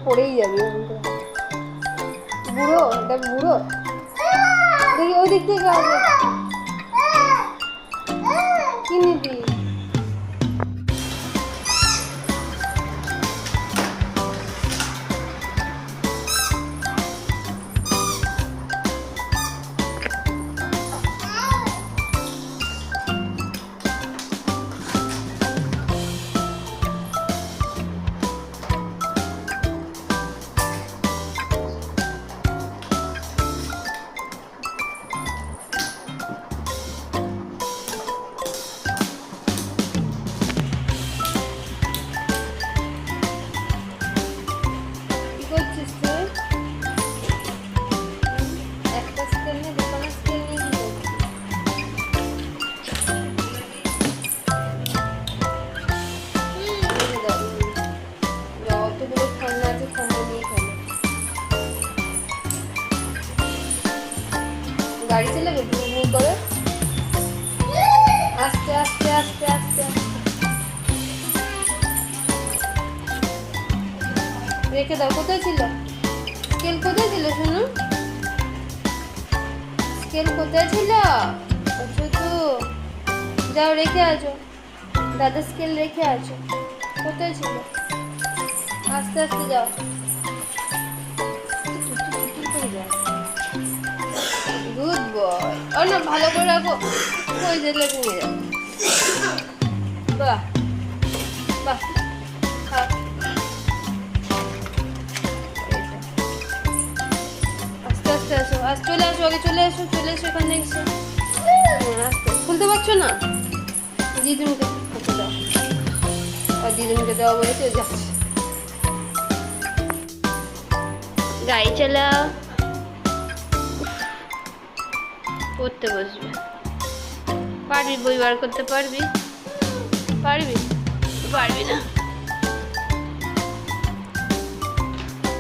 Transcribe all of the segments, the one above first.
পড়েই যাবে। বুড়ো, এটা বুড়ো। দেখি ওই দিক থেকে আসবে। কি নিবি? গাড়ি চালাবে ভুল করে, আস্তে আস্তে আস্তে আস্তে রেখে দাও। কোথায় ছিল স্কেল? কোথায় ছিল শুনো? স্কেল কোথায় ছিল? আচ্ছা তো যাও রেখে আছো, দাদা স্কেল রেখে আছো। কোথায় ছিল? আস্তে আস্তে যাও। Good boy. ও না, ভালো করে রাখো, ওই যে লেগে যাবে। বাহ বাহ, আস্তে আস্তে আসো, চলে আসো, আগে চলে এসো, চলে এসো এখানে এসে। আস্তে, খুলতে পারছো না? দিদিমকে খুলতে দাও, আর দিদিমকে দেওয়া বলেছে যাচ্ছে। গাড়ি চালাও, পড়তে বসবে। পারবি? বই বার করতে পারবি? পারবি? পারবি না।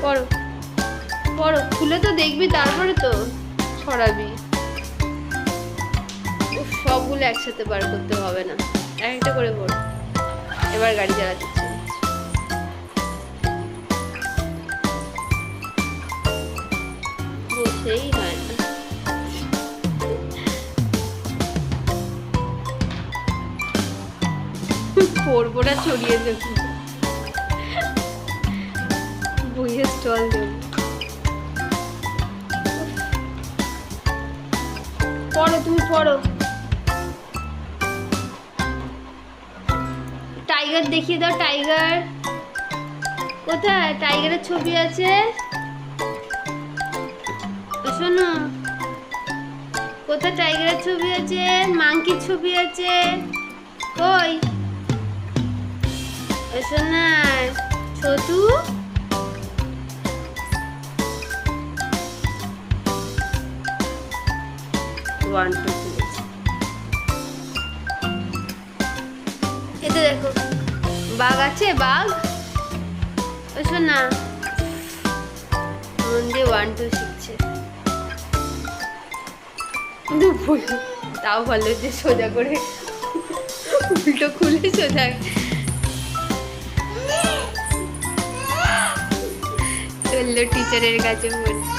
পড়ো পড়ো, খুলে তো দেখবি, তারপরে তো ছড়াবি। সবগুলো একসাথে বার করতে হবে না, এক একটা করে পড়ো। এবার গাড়ি চালাতে বসেই হয় না। পড়বো না, ছড়িয়ে দেব, বইয়ের স্টল দেব। পড়ো, তুমি পড়ো। টাইগার দেখিয়ে দাও। টাইগার কোথায়? টাইগারের ছবি আছে, শোনো। কোথায় টাইগারের ছবি আছে? মাংকির ছবি আছে কই? শোনা, ছোটু ওয়ান টু এতে দেখো, বাঘ আছে, বাঘ। শোনা, মন দিয়ে 1 2 শিখছে। তাও ভালো যে সোজা করে উল্টো খুলে সোজা চললো টিচারের কাছে বলছে।